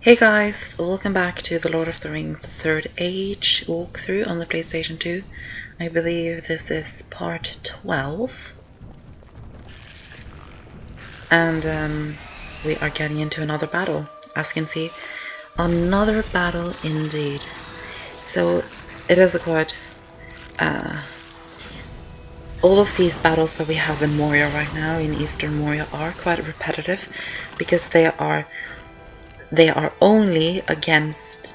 Hey guys, welcome back to the Lord of the Rings Third Age walkthrough on the PlayStation 2. I believe this is part 12. And we are getting into another battle. As you can see, another battle indeed. So it is a quite... all of these battles that we have in Moria right now, in Eastern Moria, are quite repetitive because they are only against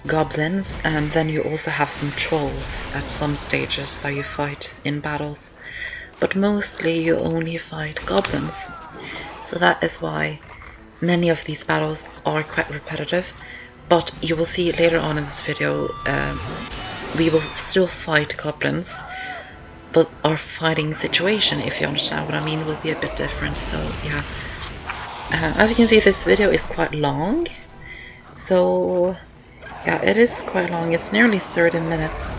goblins, and then you also have some trolls at some stages that you fight in battles, but mostly you only fight goblins. So that is why many of these battles are quite repetitive, but you will see later on in this video we will still fight goblins, but our fighting situation, if you understand what I mean, will be a bit different. So yeah, as you can see, this video is quite long, so yeah, it is quite long. It's nearly 30 minutes.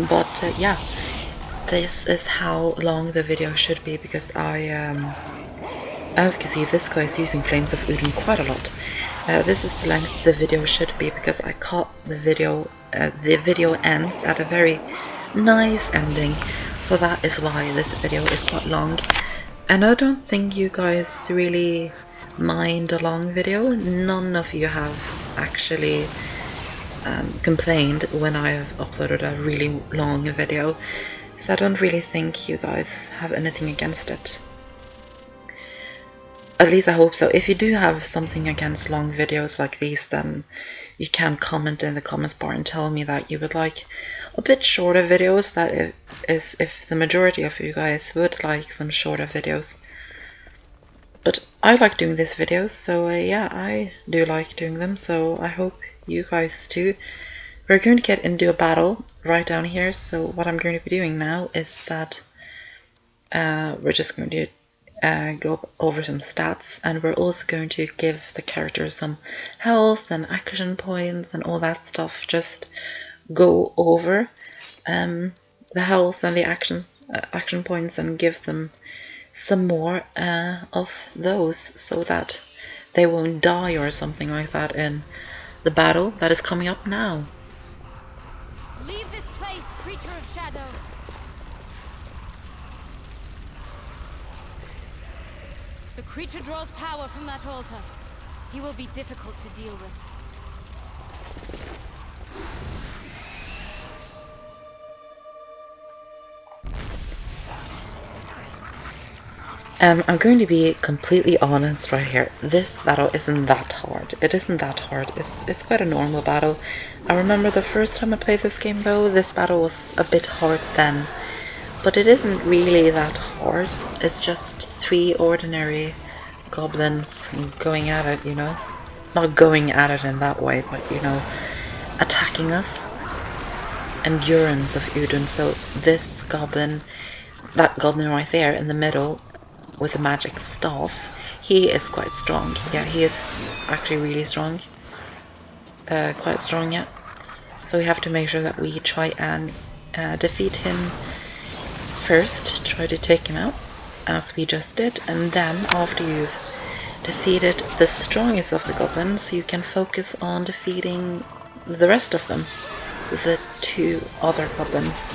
But yeah, this is how long the video should be because as you can see, this guy is using Flames of Udun quite a lot. This is the length the video should be because I caught the video ends at a very nice ending. So that is why this video is quite long. And I don't think you guys really mind a long video. None of you have actually complained when I have uploaded a really long video, so I don't really think you guys have anything against it. At least I hope so. If you do have something against long videos like these, then you can comment in the comments bar and tell me that you would like a bit shorter videos. That is if the majority of you guys would like some shorter videos. But I like doing these videos, so yeah, I do like doing them, so I hope you guys too. We're going to get into a battle right down here, so what I'm going to be doing now is that we're just going to go over some stats, and we're also going to give the characters some health and action points and all that stuff. Just go over the health and the action points and give them some more of those so that they won't die or something like that in the battle that is coming up now. Leave this place, creature of shadow. The creature draws power from that altar. He will be difficult to deal with. I'm going to be completely honest right here. This battle isn't that hard. It isn't that hard. It's quite a normal battle. I remember the first time I played this game though, this battle was a bit hard then. But it isn't really that hard. It's just three ordinary goblins going at it, you know? Not going at it in that way, but you know, attacking us. Endurance of Udun. So this goblin, that goblin right there in the middle, with a magic staff, he is quite strong. Yeah, he is actually really strong. Quite strong, yeah. So we have to make sure that we try and defeat him first, try to take him out, as we just did, and then after you've defeated the strongest of the goblins, you can focus on defeating the rest of them. So the two other goblins.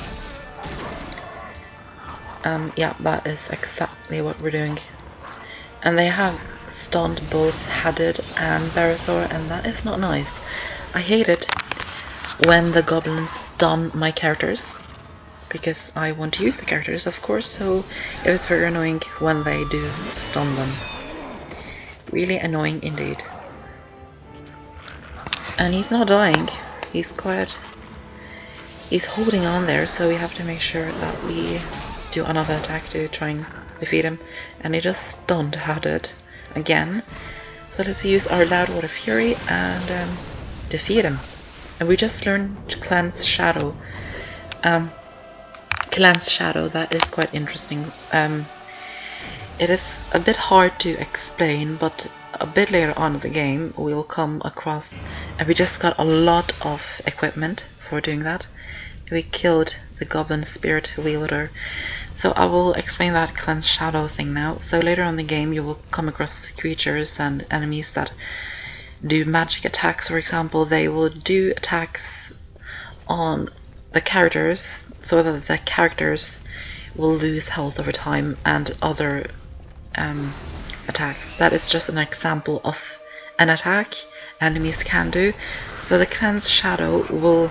Yeah, that is exactly what we're doing. And they have stunned both Hadid and Barithor, and that is not nice. I hate it when the goblins stun my characters, because I want to use the characters, of course, so it is very annoying when they do stun them. Really annoying indeed. And he's not dying. He's holding on there, so we have to make sure that we do another attack to try and defeat him. And he just stunned Hadid again. So let's use our Loudwater Fury and defeat him. And we just learned Cleanse Shadow. Cleanse Shadow, that is quite interesting. It is a bit hard to explain, but a bit later on in the game we'll come across, and we just got a lot of equipment for doing that. We killed the Goblin Spirit Wielder. So I will explain that Cleanse Shadow thing now. So later on in the game you will come across creatures and enemies that do magic attacks, for example, they will do attacks on the characters so that the characters will lose health over time, and other attacks. That is just an example of an attack enemies can do. So the cleanse shadow will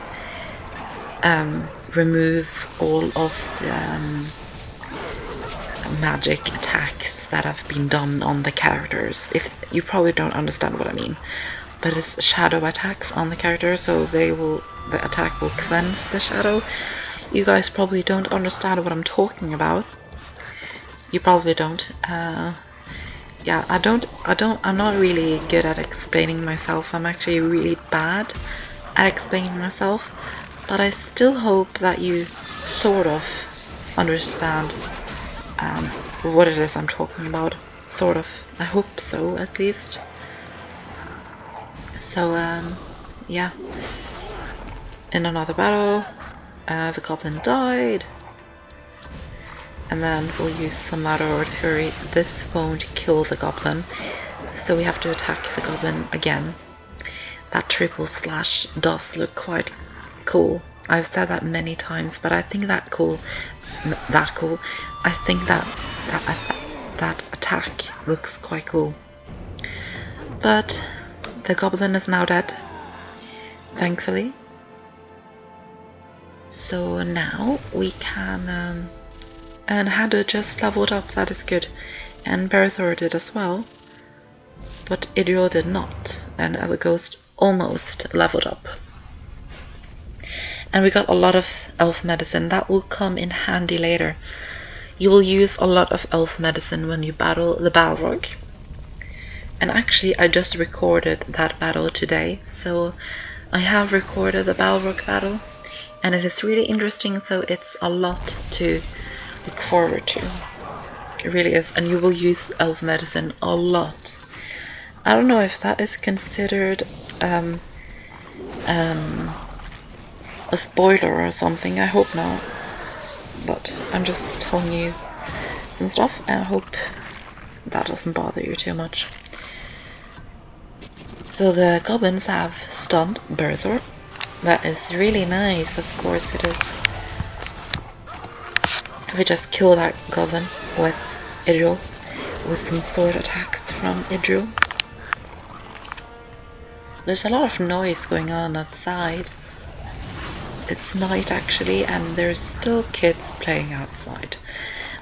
remove all of the magic attacks that have been done on the characters. If you probably don't understand what I mean, but it's shadow attacks on the character, so the attack will cleanse the shadow. You guys probably don't understand what I'm talking about. You probably don't. Yeah, I'm not really good at explaining myself. I'm actually really bad at explaining myself, but I still hope that you sort of understand what it is I'm talking about. Sort of. I hope so, at least. So, yeah. In another battle, the goblin died. And then we'll use some Ladder Fury. This won't kill the goblin, so we have to attack the goblin again. That triple slash does look quite cool. I've said that many times, but I think I think that attack looks quite cool. But the goblin is now dead, thankfully. So now we can and Hadda just leveled up, that is good. And Berthor did as well. But Idril did not. And Elaghost almost leveled up. And we got a lot of elf medicine. That will come in handy later. You will use a lot of elf medicine when you battle the Balrog. And actually I just recorded that battle today. So I have recorded the Balrog battle. And it is really interesting, so it's a lot to look forward to. It really is, and you will use elf medicine a lot. I don't know if that is considered a spoiler or something. I hope not, but I'm just telling you some stuff, and I hope that doesn't bother you too much. So the goblins have stunned Berthor. That is really nice, of course it is. We just kill that goblin with Idril, with some sword attacks from Idril. There's a lot of noise going on outside. It's night actually, and there's still kids playing outside.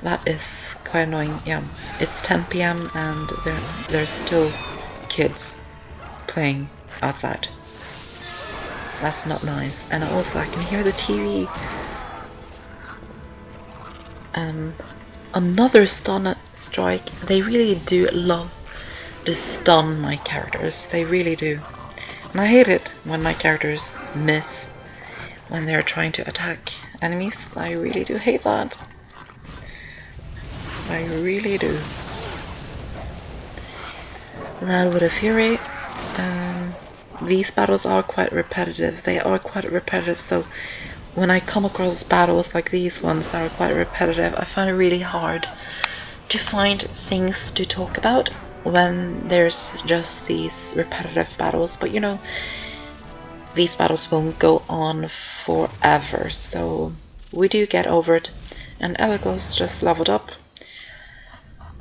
That is quite annoying. Yeah, it's 10 PM and there's still kids playing outside. That's not nice. And also I can hear the TV. Another stun strike. They really do love to stun my characters. They really do. And I hate it when my characters miss when they're trying to attack enemies. I really do hate that. I really do. Then with a Fury, these battles are quite repetitive. They are quite repetitive, so when I come across battles like these ones that are quite repetitive, I find it really hard to find things to talk about when there's just these repetitive battles. But you know, these battles won't go on forever, so we do get over it. And Elaghost just leveled up.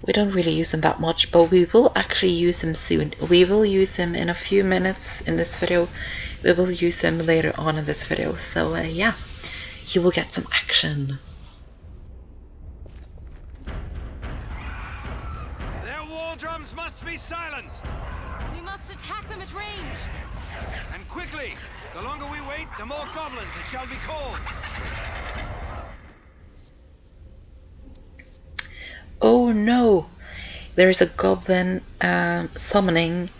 We don't really use him that much, but we will actually use him soon. We will use him in a few minutes in this video. We will use him later on in this video. So yeah, you will get some action. Their war drums must be silenced! We must attack them at range! And quickly! The longer we wait, the more goblins that shall be called! Oh no! There's a goblin summoning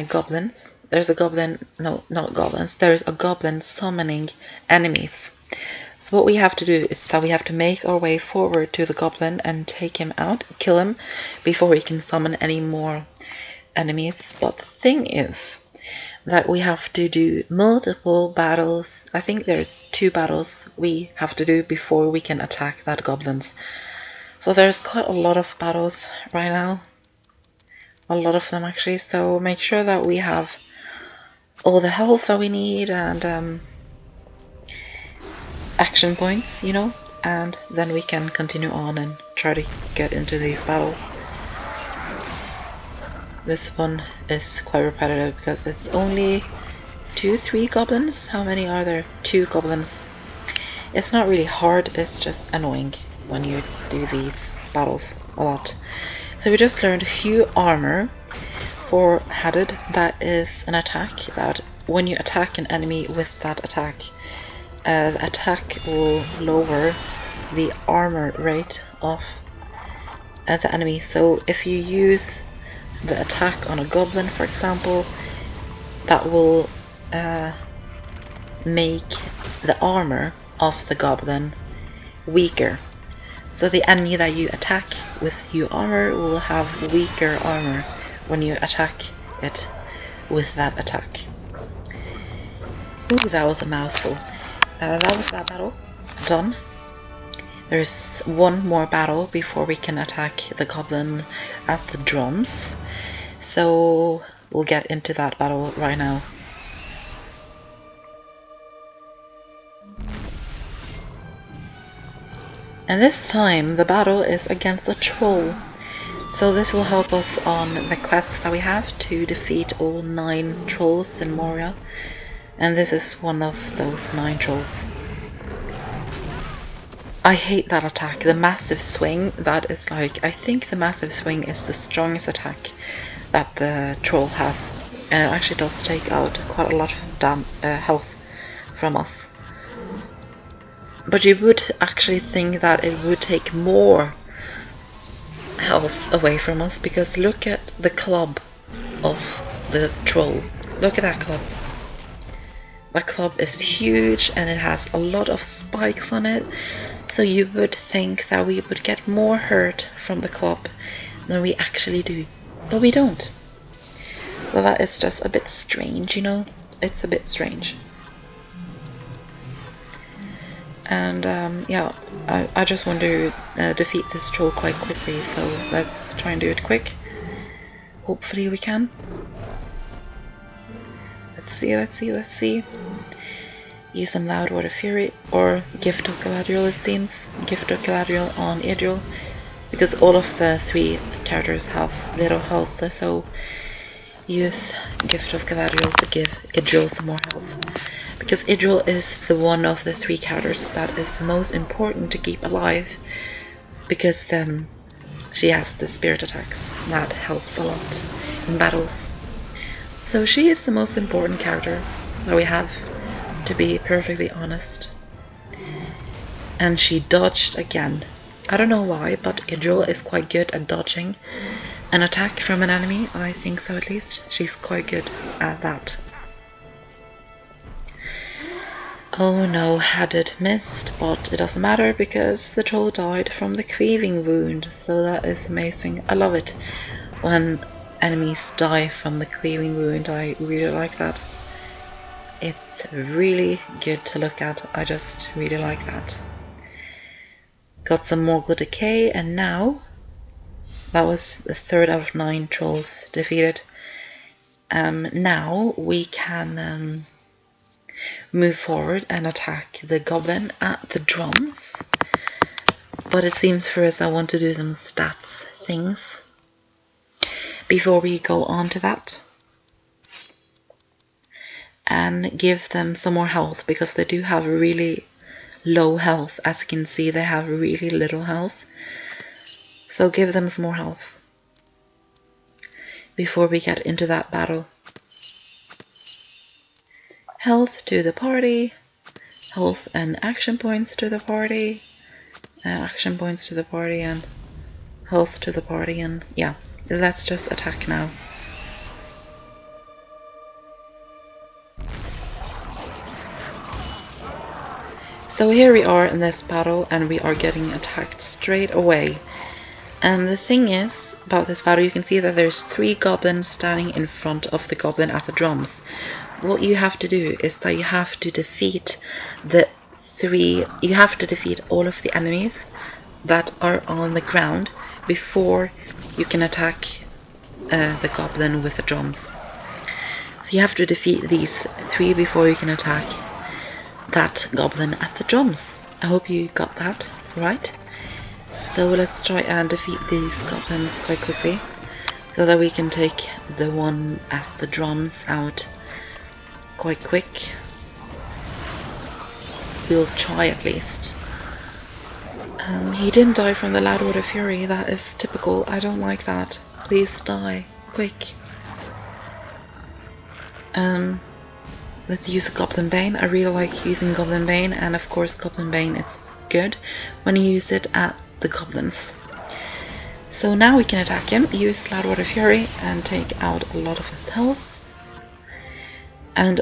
goblins. There's a goblin, no, not goblins. There's a goblin summoning enemies. So what we have to do is that we have to make our way forward to the goblin and take him out, kill him, before we can summon any more enemies. But the thing is that we have to do multiple battles. I think there's 2 battles we have to do before we can attack that goblins. So there's quite a lot of battles right now. a lot of them actually, so make sure that we have all the health that we need and action points, you know, and then we can continue on and try to get into these battles. This one is quite repetitive because it's only 3 goblins. How many are there? 2 goblins. It's not really hard, it's just annoying when you do these battles a lot. So we just learned Hue Armor for Headed. That is an attack that when you attack an enemy with that attack, the attack will lower the armor rate of the enemy. So if you use the attack on a goblin, for example, that will make the armor of the goblin weaker. So the enemy that you attack with Hue Armor will have weaker armor when you attack it with that attack. Ooh, that was a mouthful. That was that battle. Done. There's one more battle before we can attack the goblin at the drums. So we'll get into that battle right now. And this time the battle is against a troll. So this will help us on the quest that we have to defeat all 9 trolls in Moria. And this is one of those 9 trolls. I hate that attack, the massive swing. That is like, I think the massive swing is the strongest attack that the troll has. And it actually does take out quite a lot of health from us. But you would actually think that it would take more health away from us, because look at the club of the troll. Look at that club. That club is huge and it has a lot of spikes on it. So you would think that we would get more hurt from the club than we actually do. But we don't. So that is just a bit strange, you know? It's a bit strange. And yeah, I just want to defeat this troll quite quickly, so let's try and do it quick. Hopefully we can. Let's see. Use some Loudwater Fury or Gift of Galadriel, it seems. Gift of Galadriel on Idril, because all of the 3 characters have little health, so use Gift of Galadriel to give Idril some more health. Because Idril is the one of the 3 characters that is the most important to keep alive, because she has the spirit attacks that helps a lot in battles. So she is the most important character that we have, to be perfectly honest. And she dodged again. I don't know why, but Idril is quite good at dodging an attack from an enemy. I think so, at least. She's quite good at that. Oh no, Headed missed, but it doesn't matter because the troll died from the cleaving wound, so that is amazing. I love it when enemies die from the cleaving wound. I really like that. It's really good to look at. I just really like that. Got some Morgul Decay, and now that was the 3rd out of 9 trolls defeated. Now we can move forward and attack the goblin at the drums. But it seems first I want to do some stats things before we go on to that. And give them some more health, because they do have really low health. As you can see, they have really little health. So give them some more health before we get into that battle. Health to the party, health and action points to the party, action points to the party, and health to the party, and yeah, let's just attack now. So here we are in this battle, and we are getting attacked straight away. And the thing is about this battle, you can see that there's 3 goblins standing in front of the goblin at the drums. What you have to do is that you have to defeat all of the enemies that are on the ground before you can attack the goblin with the drums. So you have to defeat these 3 before you can attack that goblin at the drums. I hope you got that right. So let's try and defeat these goblins quite quickly, so that we can take the one at the drums out quite quick. We'll try at least. He didn't die from the Loudwater Fury. That is typical. I don't like that. Please die. Quick. Let's use Goblin Bane. I really like using Goblin Bane, and of course Goblin Bane is good when you use it at the goblins. So now we can attack him, use Loudwater Fury and take out a lot of his health. And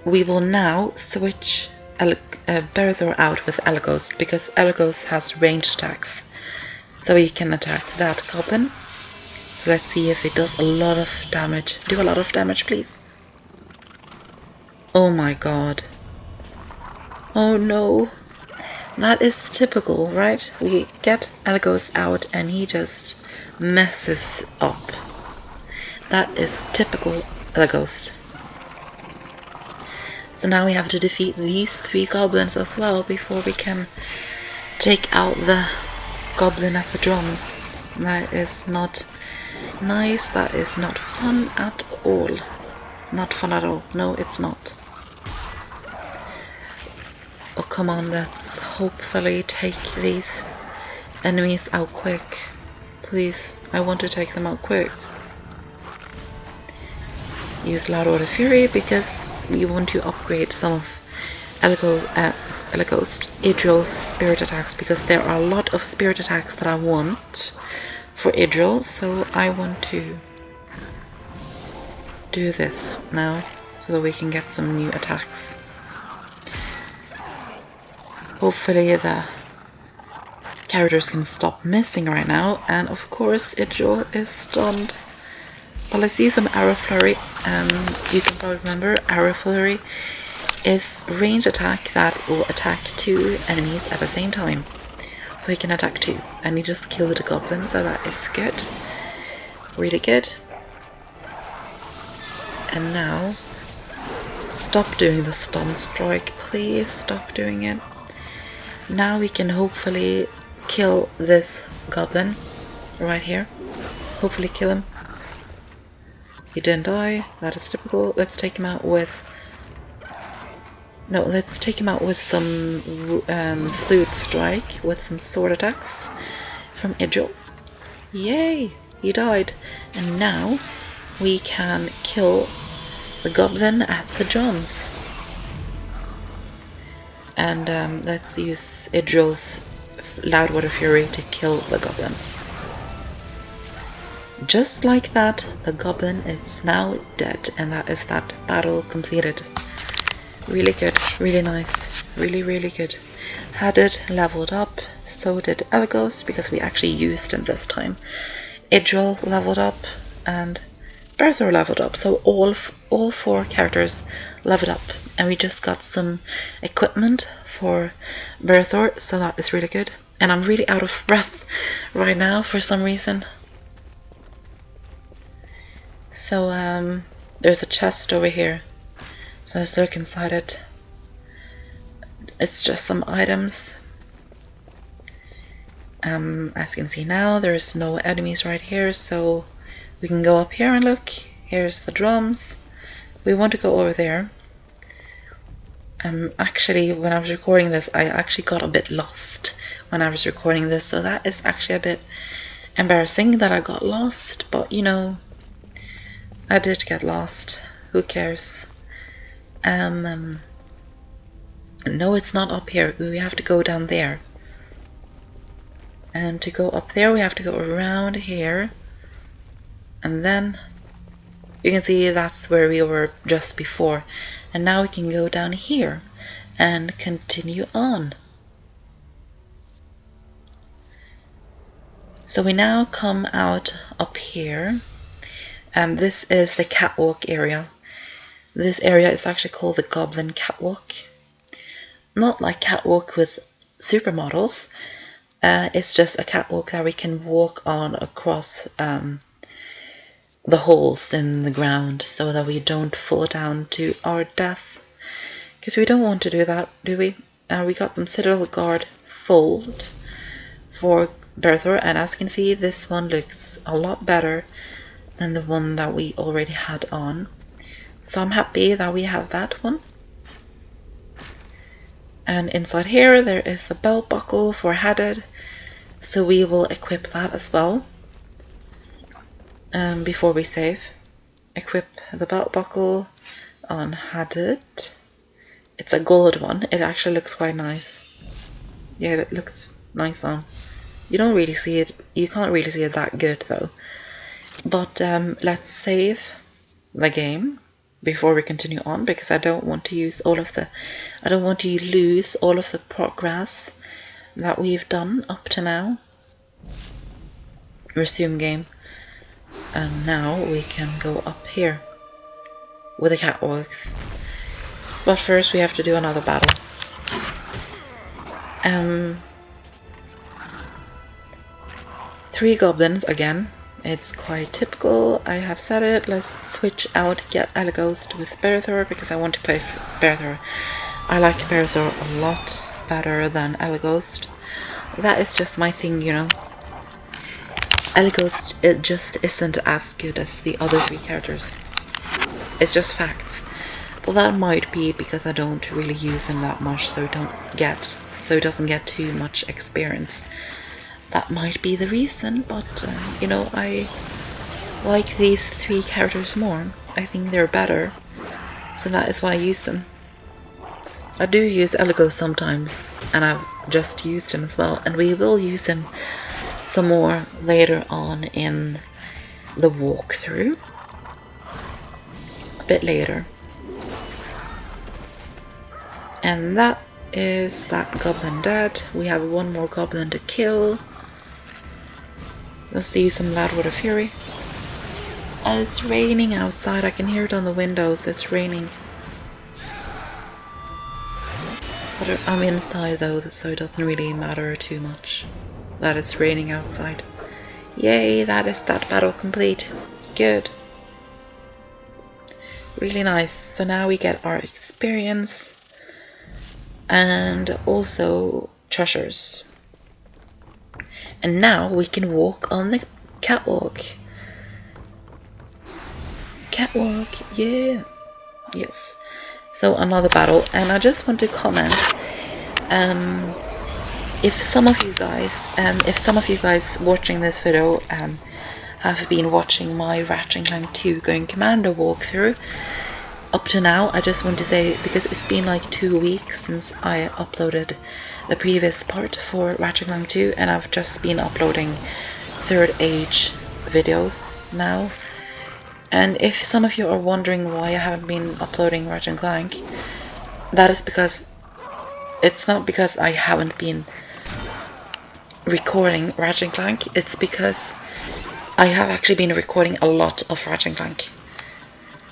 we will now switch Berethor out with Elaghost, because Elaghost has ranged attacks. So he can attack that goblin. So let's see if it does a lot of damage. Do a lot of damage, please. Oh my god. Oh no. That is typical, right? We get Elaghost out and he just messes up. That is typical Elaghost. So now we have to defeat these 3 goblins as well before we can take out the goblin at the drums. That is not nice. That is not fun at all. Not fun at all. No, it's not. Oh, come on, let's hopefully take these enemies out quick. Please, I want to take them out quick. Use Loudwater Fury because we want to upgrade some of Elaghost, Idril's spirit attacks, because there are a lot of spirit attacks that I want for Idril, so I want to do this now so that we can get some new attacks. Hopefully the characters can stop missing right now, and of course Idril is stunned. But let's use some Arrow Flurry. You can probably remember Arrow Flurry is ranged attack that will attack 2 enemies at the same time. So he can attack 2, and he just killed the goblin, so that is good. Really good. And now, stop doing the stun strike, please stop doing it. Now we can hopefully kill this goblin right here. Hopefully kill him. He didn't die, that is typical. Let's take him out with... No, let's take him out with some Fluid Strike, with some sword attacks from Idril. Yay! He died. And now we can kill the goblin at the drums. And let's use Idril's Loudwater Fury to kill the goblin. Just like that, the goblin is now dead, and that is that battle completed. Really good, really nice, really, really good. Had it leveled up, so did Elaghost, because we actually used him this time. Idril leveled up, and Berethor leveled up, so all 4 characters leveled up, and we just got some equipment for Berethor, so that is really good. And I'm really out of breath right now for some reason. So there's a chest over here, so let's look inside it. It's just some items. As you can see now, there's no enemies right here, so we can go up here and look. Here's the drums. We want to go over there. Actually, when I was recording this, I actually got a bit lost when I was recording this, so that is actually a bit embarrassing that I got lost, but you know, I did get lost. Who cares? No, it's not up here. We have to go down there. And to go up there, we have to go around here. And then you can see that's where we were just before. And now we can go down here and continue on. So we now come out up here. This is the catwalk area. This area is actually called the Goblin Catwalk. Not like catwalk with supermodels. It's just a catwalk that we can walk on across the holes in the ground so that we don't fall down to our death. Because we don't want to do that, do we? We got some Citadel Guard fold for Berthor, and as you can see, this one looks a lot better than the one that we already had on. So I'm happy that we have that one. And inside here there is a belt buckle for headed, so we will equip that as well. Before we save, equip the belt buckle on headed. It's a gold one. It actually looks quite nice. Yeah, it looks nice on. You don't really see it. You can't really see it that good though. But let's save the game before we continue on, because I don't want to use all of the. I don't want to lose all of the progress that we've done up to now. Resume game. And now we can go up here with the catwalks. But first we have to do another battle. 3 goblins again. It's quite typical. I have said it. Let's switch out, get Elaghost with Berthor, because I want to play Berthor. I like Berthor a lot better than Elaghost. That is just my thing, you know. Elaghost, it just isn't as good as the other 3 characters. It's just facts. Well, that might be because I don't really use him that much, so he doesn't get too much experience. That might be the reason, but you know, I like these 3 characters more. I think they're better, so that is why I use them. I do use Elaghost sometimes, and I've just used him as well, and we will use him some more later on in the walkthrough, a bit later. And that is that goblin dead. We have 1 more goblin to kill. Let's use some Loudwater Fury. And it's raining outside. I can hear it on the windows. It's raining. But I'm inside though, so it doesn't really matter too much that it's raining outside. Yay, that is that battle complete. Good. Really nice. So now we get our experience and also treasures. And now we can walk on the catwalk. Catwalk, yeah. Yes. So another battle, and I just want to comment, if some of you guys watching this video have been watching my Ratchet & Clank 2 Going Commando walkthrough up to now, I just want to say, because it's been like 2 weeks since I uploaded the previous part for Ratchet & Clank 2, and I've just been uploading Third Age videos now. And if some of you are wondering why I haven't been uploading Ratchet & Clank, that is because it's not because I haven't been recording Ratchet & Clank, it's because I have actually been recording a lot of Ratchet & Clank.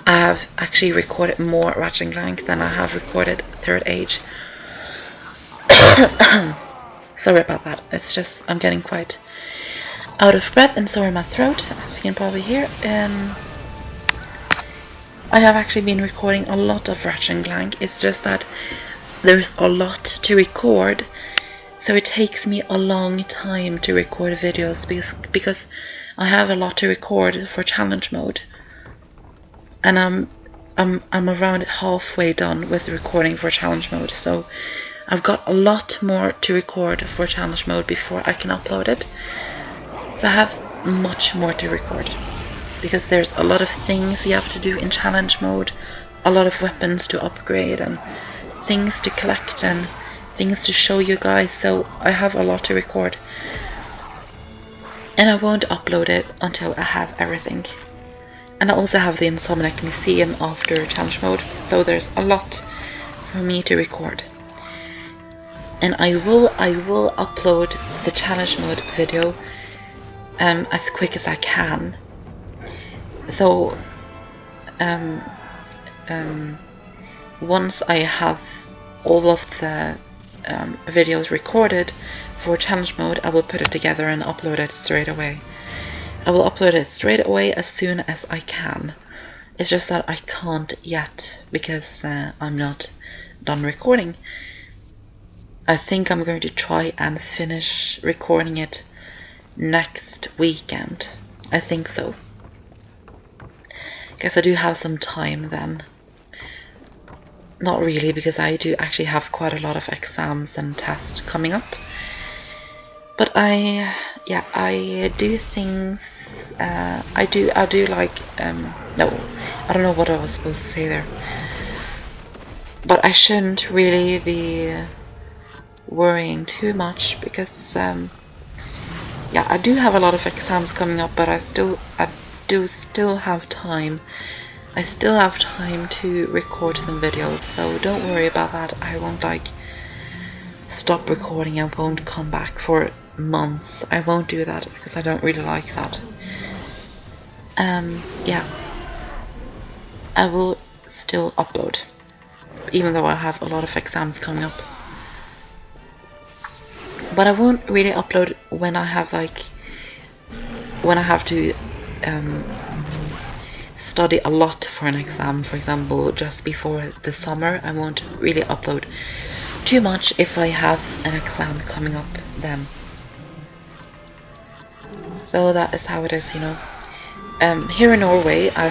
I have actually recorded more Ratchet & Clank than I have recorded Third Age. Sorry about that, it's just I'm getting quite out of breath and sore in my throat, as you can probably hear. I have actually been recording a lot of Ratchet & Clank, it's just that there's a lot to record, so it takes me a long time to record videos because I have a lot to record for challenge mode, and I'm around halfway done with the recording for challenge mode, so I've got a lot more to record for challenge mode before I can upload it. So I have much more to record, because there's a lot of things you have to do in challenge mode, a lot of weapons to upgrade and things to collect and things to show you guys, so I have a lot to record. And I won't upload it until I have everything. And I also have the Insomniac Museum after challenge mode, so there's a lot for me to record. And I will upload the challenge mode video as quick as I can. So once I have all of the videos recorded for challenge mode, I will put it together and upload it straight away. I will upload it straight away as soon as I can. It's just that I can't yet because I'm not done recording. I think I'm going to try and finish recording it next weekend. I think so. Guess I do have some time then. Not really, because I do actually have quite a lot of exams and tests coming up. But I do things. I do like. No, I don't know what I was supposed to say there. But I shouldn't really be worrying too much because yeah, I do have a lot of exams coming up, but I do still have time. I still have time to record some videos, so don't worry about that. I won't like stop recording. I won't come back for months. I won't do that because I don't really like that. Yeah, I will still upload, even though I have a lot of exams coming up. But I won't really upload when I have to study a lot for an exam. For example, just before the summer, I won't really upload too much if I have an exam coming up then. So that is how it is, you know. Here in Norway, I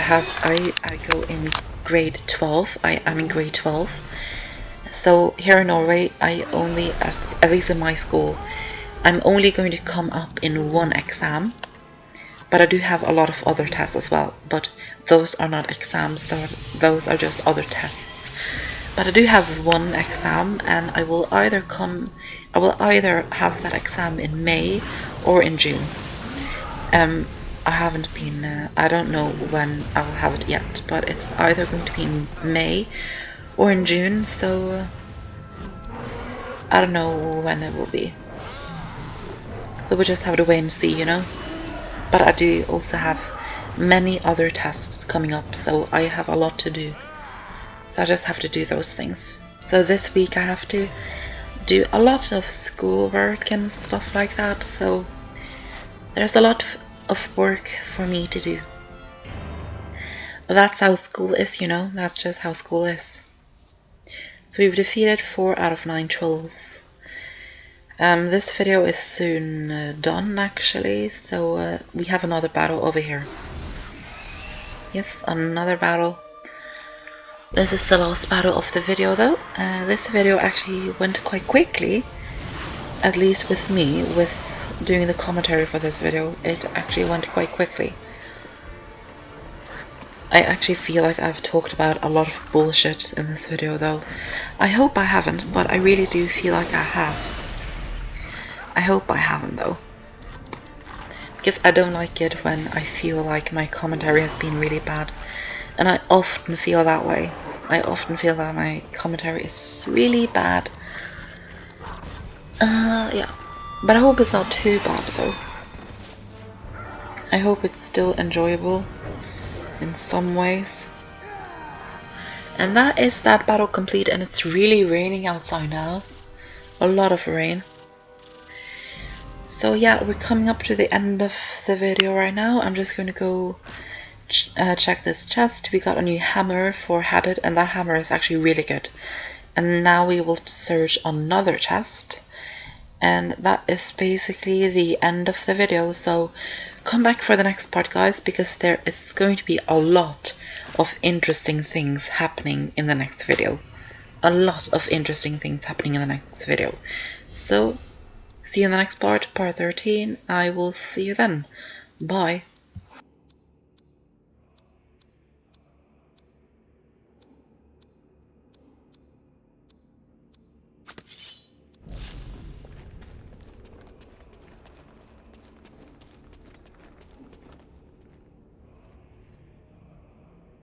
go in grade 12. I am in grade 12. So here in Norway, I only, at least in my school, I'm only going to come up in one exam. But I do have a lot of other tests as well. But those are not exams, those are just other tests. But I do have one exam, and I will either have that exam in May or in June. I haven't been, I don't know when I will have it yet, but it's either going to be in May or in June, so I don't know when it will be. So we just have to wait and see, you know. But I do also have many other tests coming up, so I have a lot to do. So I just have to do those things. So this week I have to do a lot of schoolwork and stuff like that, so there's a lot of work for me to do. But that's how school is, you know. That's just how school is. So we've defeated 4 out of 9 trolls. This video is soon done actually, so we have another battle over here. Yes, another battle. This is the last battle of the video though. This video actually went quite quickly, at least with me, with doing the commentary for this video. It actually went quite quickly. I actually feel like I've talked about a lot of bullshit in this video though. I hope I haven't, but I really do feel like I have. I hope I haven't though, because I don't like it when I feel like my commentary has been really bad, and I often feel that way. I often feel that my commentary is really bad. Yeah, but I hope it's not too bad though. I hope it's still enjoyable in some ways. And that is that battle complete, and it's really raining outside now. A lot of rain. So yeah, we're coming up to the end of the video right now. I'm just going to go check this chest. We got a new hammer for Hadid, and that hammer is actually really good. And now we will search another chest. And that is basically the end of the video. So come back for the next part, guys, because there is going to be a lot of interesting things happening in the next video. A lot of interesting things happening in the next video. So see you in the next part, part 13. I will see you then. Bye.